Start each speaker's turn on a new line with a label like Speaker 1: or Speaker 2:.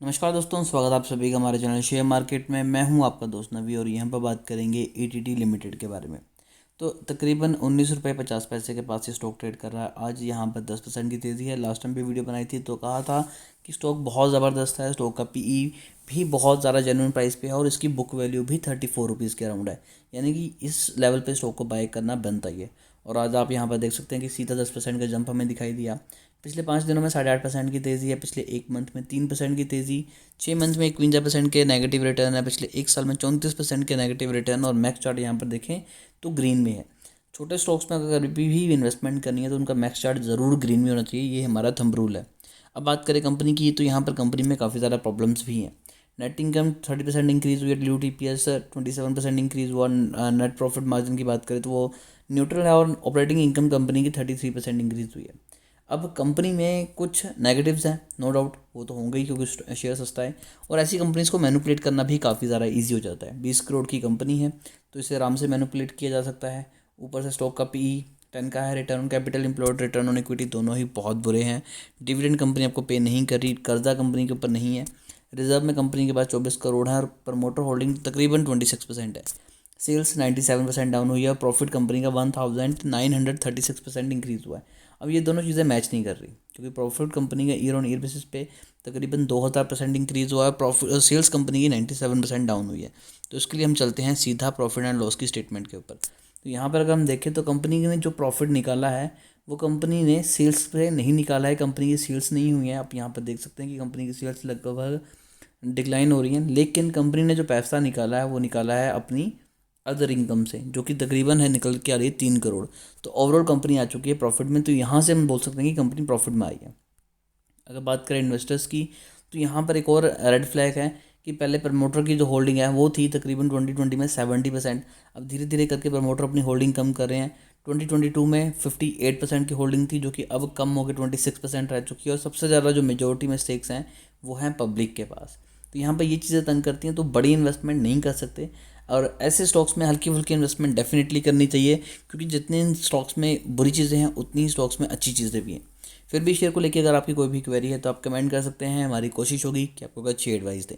Speaker 1: नमस्कार दोस्तों, स्वागत है आप सभी का हमारे चैनल शेयर मार्केट में। मैं हूं आपका दोस्त नवी और यहाँ पर बात करेंगे एटीटी लिमिटेड के बारे में। तो तकरीबन 19 रुपये 50 पैसे के पास ये स्टॉक ट्रेड कर रहा है। आज यहाँ पर 10% की तेज़ी है। लास्ट टाइम भी वीडियो बनाई थी तो कहा था कि स्टॉक बहुत ज़बरदस्त है, स्टॉक का पीई भी बहुत ज़्यादा जेन्युइन प्राइस पे है और इसकी बुक वैल्यू भी 34 रुपीज़ के अराउंड है। यानी कि इस लेवल पे स्टॉक को बाय करना बनता ही है। और आज आप यहाँ पर देख सकते हैं कि सीधा 10% का जंप हमें दिखाई दिया। पिछले 5 दिनों में 8.5% की तेज़ी है, पिछले एक मंथ में 3% की तेज़ी, 6 मंथ में 51% के नेगेटिव रिटर्न है, पिछले एक साल में 34% के नेगेटिव रिटर्न। और मैक्स चार्ट यहाँ पर देखें तो ग्रीन में है। छोटे स्टॉक्स में अगर भी इन्वेस्टमेंट करनी है तो उनका मैक्स चार्ट ज़रूर ग्रीन में होना चाहिए, ये हमारा थंब रूल है। अब बात करें कंपनी की तो यहाँ पर कंपनी में काफ़ी ज़्यादा प्रॉब्लम्स भी हैं। नेट इनकम 30% इंक्रीज़ हुई है, डिल्यूटेड ईपीएस 27% इंक्रीज़ हुआ। नेट प्रॉफिट मार्जिन की बात करें तो वो न्यूट्रल है और ऑपरेटिंग इनकम कंपनी की 33% इंक्रीज़ हुई है। अब कंपनी में कुछ नेगेटिव्स हैं, नो डाउट, वो तो होंगे ही क्योंकि शेयर सस्ता है और ऐसी कंपनीज़ को मैनिपुलेट करना भी काफ़ी ज़्यादा इजी हो जाता है। 20 करोड़ की कंपनी है तो इसे आराम से मैनिपुलेट किया जा सकता है। ऊपर से स्टॉक का पीई 10 का है, return on capital employed, return on equity दोनों ही बहुत बुरे हैं। डिविडेंड कंपनी आपको पे नहीं कर रही, कर्जा कंपनी के ऊपर नहीं है। रिजर्व में कंपनी के पास 24 करोड़ है और प्रमोटर होल्डिंग तकरीबन 26% है। सेल्स 97% डाउन हुई है और प्रॉफिट कंपनी का 1936% इंक्रीज़ हुआ है। अब ये दोनों चीज़ें मैच नहीं कर रही क्योंकि प्रॉफिट कंपनी का ईयर ऑन ईयर बेसिस पे तकरीबन 2000% इंक्रीज़ हुआ है, प्रॉफिट सेल्स कंपनी की 97% डाउन हुई है। तो इसके लिए हम चलते हैं सीधा प्रॉफिट एंड लॉस की स्टेटमेंट के ऊपर। तो यहाँ पर अगर हम देखें तो कंपनी ने जो प्रॉफिट निकाला है वो कंपनी ने सेल्स पे नहीं निकाला है। कंपनी की सेल्स नहीं हुई है। आप यहाँ पर देख सकते हैं कि कंपनी की सेल्स लगभग डिक्लाइन हो रही हैं, लेकिन कंपनी ने जो पैसा निकाला है वो निकाला है अपनी अदर इनकम से, जो कि तकरीबन है निकल के आ रही है 3 करोड़। तो ओवरऑल कंपनी आ चुकी है प्रॉफिट में। तो यहाँ से हम बोल सकते हैं कि कंपनी प्रॉफिट में आई है। अगर बात करें इन्वेस्टर्स की तो यहाँ पर एक और रेड फ्लैग है कि पहले प्रमोटर की जो होल्डिंग है वो थी तकरीबन 2020 में 70%। अब धीरे धीरे करके प्रमोटर अपनी होल्डिंग कम कर रहे हैं। 2022 में 58% की होल्डिंग थी जो कि अब कम होकर 26% रह चुकी है और सबसे ज़्यादा जो मेजोरिटी में स्टेक्स हैं वो हैं पब्लिक के पास। तो यहाँ पर ये चीज़ें तंग करती हैं, तो बड़ी इन्वेस्टमेंट नहीं कर सकते। और ऐसे स्टॉक्स में हल्की फुल्की इन्वेस्टमेंट डेफिनेटली करनी चाहिए क्योंकि जितने इन स्टॉक्स में बुरी चीज़ें हैं उतनी ही स्टॉक्स में अच्छी चीज़ें भी हैं। फिर भी शेयर को लेकर अगर आपकी कोई भी क्वेरी है तो आप कमेंट कर सकते हैं। हमारी कोशिश होगी कि आपको अच्छी एडवाइस दें।